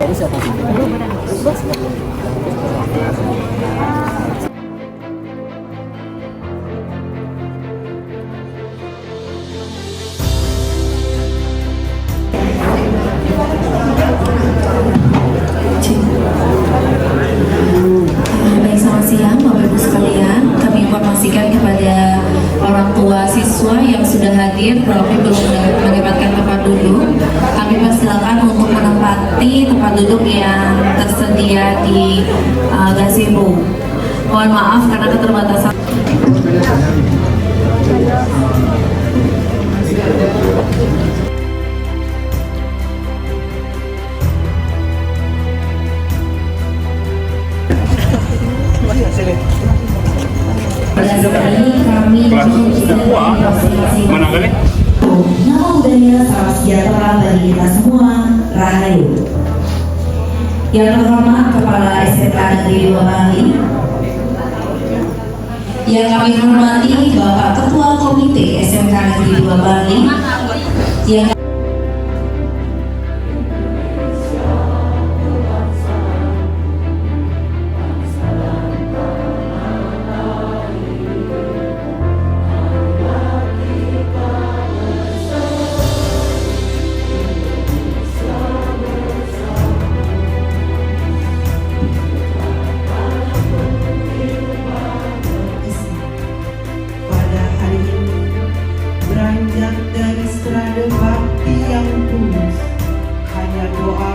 Dari siapa sih? Baik, selamat siang Bapak Ibu sekalian. Kami informasikan kepada orang tua siswa yang sudah hadir tapi belum mendapatkan tempat duduk. Kami persilakan untuk menempati tempat duduk yang tersedia di gazebo. Mohon maaf karena keterbatasan. Sekali kami dan masing-masing nama budaya salam sejahtera bagi kita semua, Rahayu. Yang terhormat Kepala SMK Negeri 2 Bali, yang kami hormati Bapak Ketua Komite SMK Negeri 2 Bali, yang dari strada bakti yang tulus, hanya doa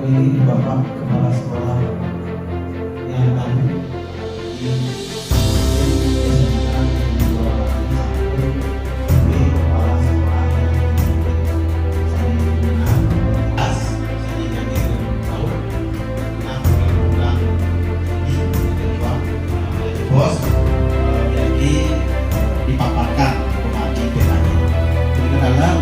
ini Bapak Kepala Sekolah yang tadi di bos jadi dipaparkan kembali petanya. Ini adalah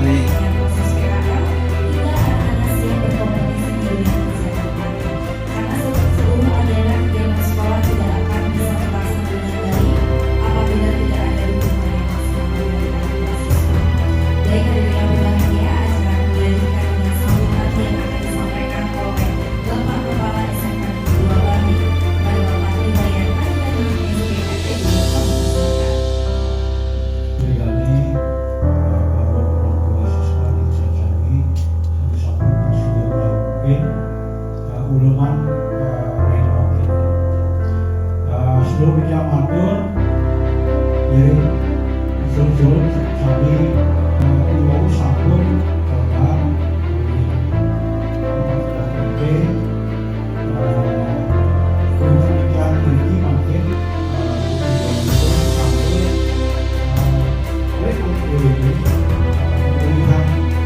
uluman sebelum kita matur dari sujud kami mau sampun kabar dari kemudian ini makin sampai pemilihan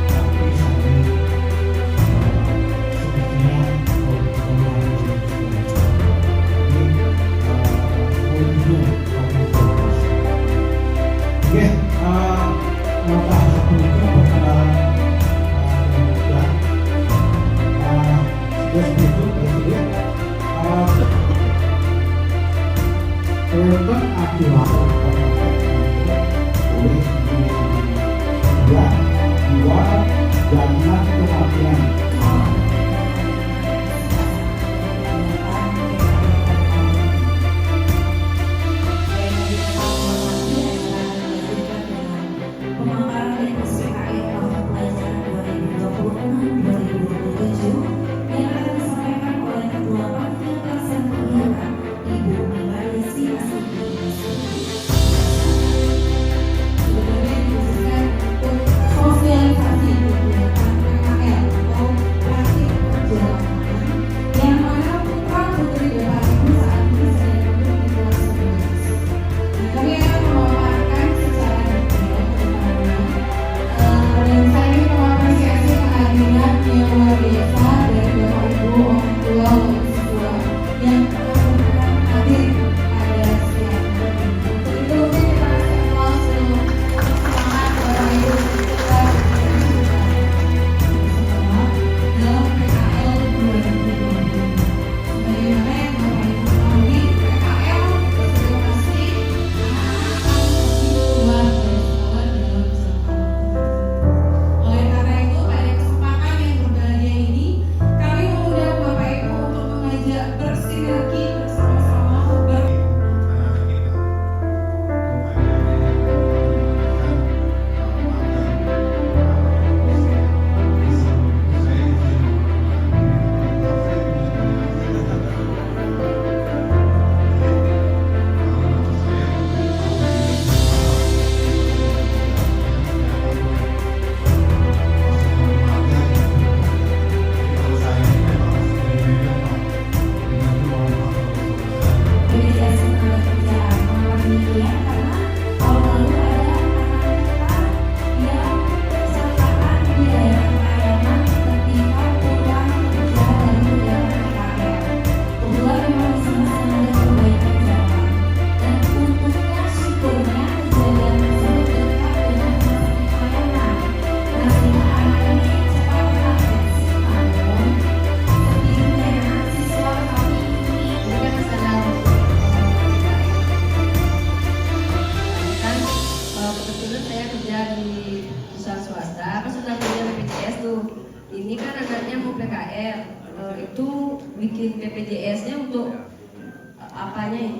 tapi sampai jaminan kematian.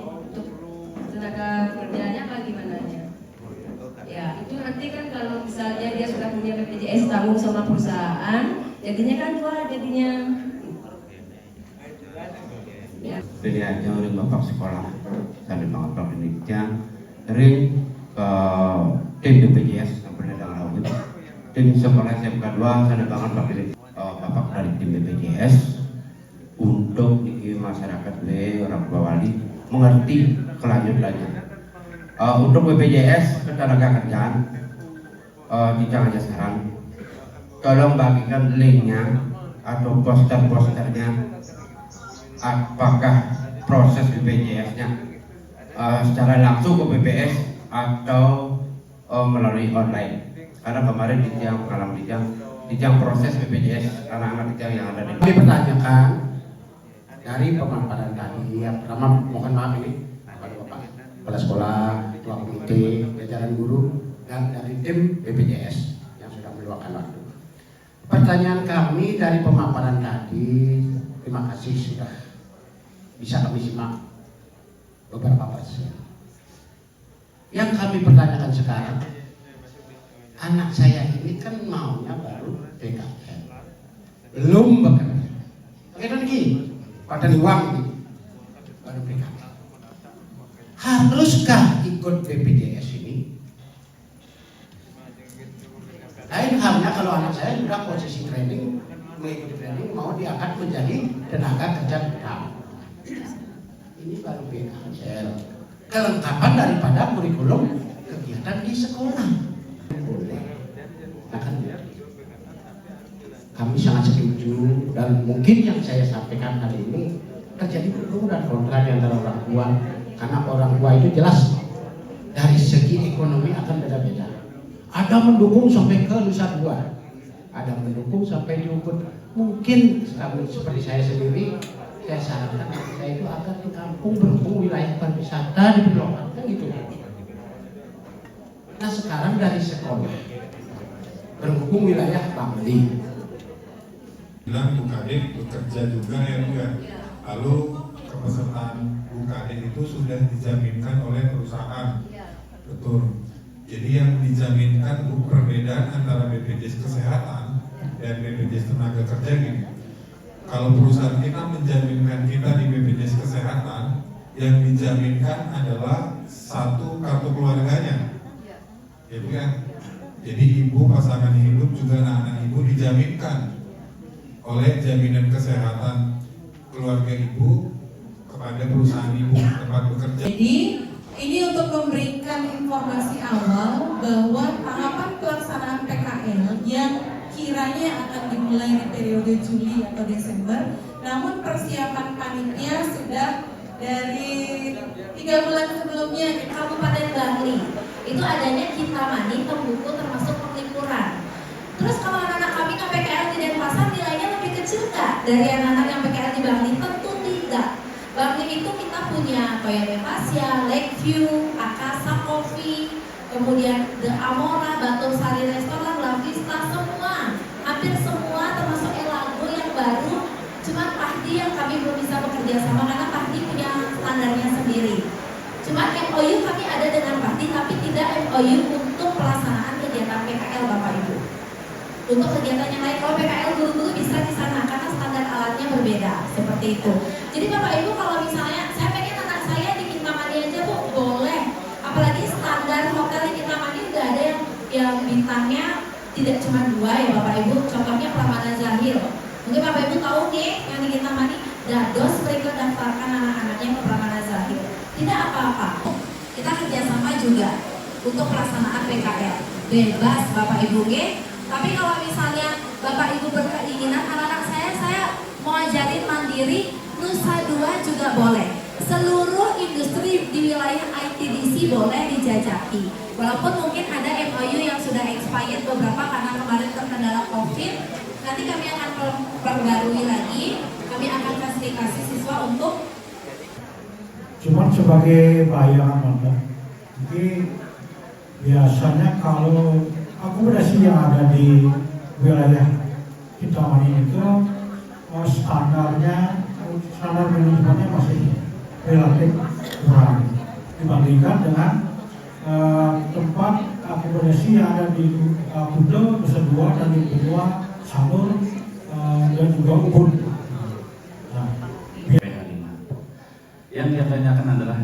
untuk tenaga kerjanya bagaimana ya? Ya itu nanti kan kalau misalnya dia sudah punya BPJS tanggung sama perusahaan, jadinya kan tua jadinya. Ya. Pilihannya oleh bapak sekolah sambil mengapa pendidikan dari tim BPJS sampai dengan laut tim sekolah SMK 2 saya banget bapak dari tim BPJS untuk masyarakat orang tua wali mengerti kelanjutannya. Untuk BPJS ketenaga kerjaan tidak hanya saran, tolong bagikan linknya atau poster-posternya. Apakah proses BPJS-nya secara langsung ke BPS atau melalui online? Karena kemarin di jam proses BPJS anak-anak yang ada di kami pertanyakan dari pemaparan tadi. Yang pertama mohon maaf ini kepada Bapak Kepala Sekolah, Ketua Komite, jajaran guru dan dari tim BPJS yang sudah meluangkan waktu. Pertanyaan kami dari pemaparan tadi, terima kasih sudah bisa kami simak beberapa persen. Yang kami pertanyakan sekarang, anak saya ini kan maunya baru PKL, belum bekerja. Oke dan gini, pada uang ini baru PKL. Haruskah ikut BPJS ini? Lain halnya kalau anak saya sudah posisi training, mengikuti training, mau diangkat menjadi tenaga kerja tetap. Ini baru PKL, kelengkapan daripada kurikulum kegiatan di sekolah. Boleh. Nah, kan, kami sangat setuju dan mungkin yang saya sampaikan hari ini terjadi pro dan kontra di antara orang tua, karena orang tua itu jelas dari segi ekonomi akan beda-beda. Ada mendukung sampai ke Nusa Dua, ada mendukung sampai di Ubud. Mungkin seperti saya sendiri, saya sarankan saya itu agar di kampung berhubung wilayah pariwisata di Pelokan, kan gitu. Nah sekarang dari sekolah berhubung wilayah Bangli. Bilang UKD bekerja juga ya enggak. Lalu kepesertaan UKD itu sudah dijaminkan oleh perusahaan. Betul. Jadi yang dijaminkan perbedaan antara BPJS Kesehatan dan BPJS Tenaga Kerja gini. Kalau perusahaan kita menjaminkan kita di BPJS Kesehatan, yang dijaminkan adalah satu kartu keluarganya. Jadi kan, jadi ibu pasangan hidup juga anak-anak ibu dijaminkan oleh jaminan kesehatan keluarga ibu kepada perusahaan ibu tempat bekerja. Jadi ini untuk memberikan informasi awal bahwa tahapan pelaksanaan PKL yang kiranya akan dimulai di periode Juli atau Desember, namun persiapan panitia sudah dari 3 bulan sebelumnya di Kabupaten Bangli. Itu adanya Kintamani, Pembuku termasuk Penglipuran. Terus kalau anak-anak kami ke PKL di Denpasar nilainya lebih kecil nggak dari anak-anak yang PKL di Bangli? Tentu tidak. Bangli itu kita punya Toyota Pasya, Lakeview, Akasa Coffee, kemudian The Amora, Batu Sari Restoran, La Vista, semua, hampir semua termasuk Elago yang baru. Cuma Pahdi yang kami belum bisa bekerja sama karena Pahdi punya standarnya sendiri. Cuma MOU kami ada dengan Pahdi, tapi tidak MOU untuk pelaksanaan kegiatan PKL Bapak Ibu. Untuk kegiatan yang lain, kalau PKL guru-guru bisa di sana karena standar alatnya berbeda, seperti itu. Jadi Bapak Ibu kalau misalnya saya pengen anak saya di Kintamani aja Bu, boleh. Apalagi standar hotel di Kintamani udah ada yang bintangnya tidak cuma 2 ya Bapak Ibu. Contohnya Pramana Zahir. Mungkin Bapak Ibu tahu nih yang di Kintamani, Dados mereka daftarkan anak-anaknya ke Pramana Zahir. Tidak apa-apa. Kita kerjasama juga untuk pelaksanaan PKL. Bebas Bapak Ibu ke. Tapi kalau misalnya Bapak Ibu berkeinginan anak-anak saya mau ajarin mandiri, Nusa Dua juga boleh. Seluruh industri di wilayah ITDC boleh dijajaki. Walaupun mungkin ada MOU yang sudah expired beberapa karena kemarin terkendala COVID. Nanti kami akan perbarui lagi. Kami akan fasilitasi siswa untuk Cuma sebagai bayangan Bapak, jadi biasanya kalau akomodasi yang ada di wilayah Kintamani itu standar manajemennya masih relatif kurang. dibandingkan dengan tempat akomodasi yang ada di Kudo, Nusa Dua, dan di Benua, Sanur, dan juga Ubud. Nah, yang dia tanyakan adalah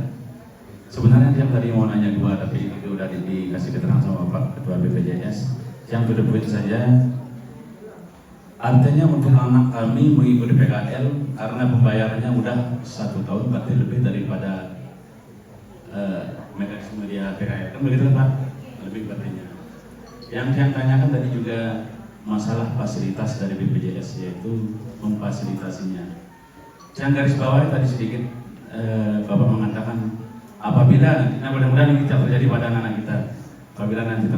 sebenarnya dia tadi mau nanya 2, tapi itu udah dikasih keterangan sama Pak Ketua BPJS. Yang to the point saja, artinya untuk anak kami mengikuti PKL karena pembayarannya udah 1 tahun, berarti lebih daripada mekanisme dia PKL, kan begitu Pak? Lebih berartinya. Yang dia tanyakan tadi juga masalah fasilitas dari BPJS, yaitu memfasilitasinya. Yang garis bawah tadi sedikit Bapak mengatakan apabila, nah mudah-mudahan ini tidak terjadi pada anak-anak kita, apabila nanti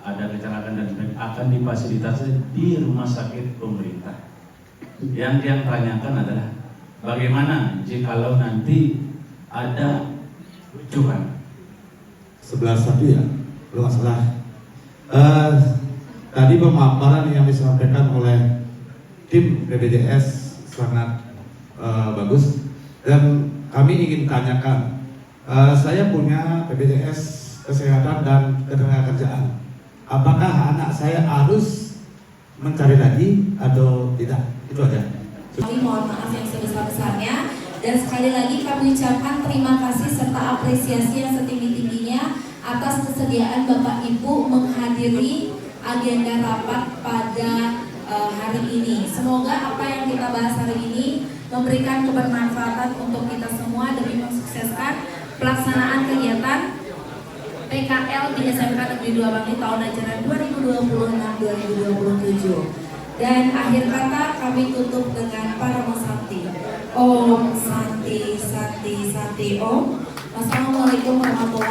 ada kecelakaan dan sebagainya akan difasilitasi di rumah sakit pemerintah. Yang dia tanyakan adalah bagaimana jikalau nanti ada rujukan 11.1 ya, kalau nggak salah. Tadi pemaparan yang disampaikan oleh tim BPJS sangat bagus, dan kami ingin tanyakan, saya punya BPJS Kesehatan dan Ketenagakerjaan. Apakah anak saya harus mencari lagi atau tidak? Itu aja. Kami mohon maaf yang sebesar-besarnya, dan sekali lagi kami ucapkan terima kasih serta apresiasi yang setinggi-tingginya atas kesediaan Bapak Ibu menghadiri agenda rapat pada hari ini. Semoga apa yang kita bahas hari ini memberikan kebermanfaatan untuk kita semua demi mensukseskan pelaksanaan kegiatan PKL di SMK Negeri 2 Bangli tahun ajaran 2026-2027. Dan akhir kata kami tutup dengan Paramo Santi. Om Santi Santi Santi Om. Wassalamualaikum warahmatullahi wabarakatuh.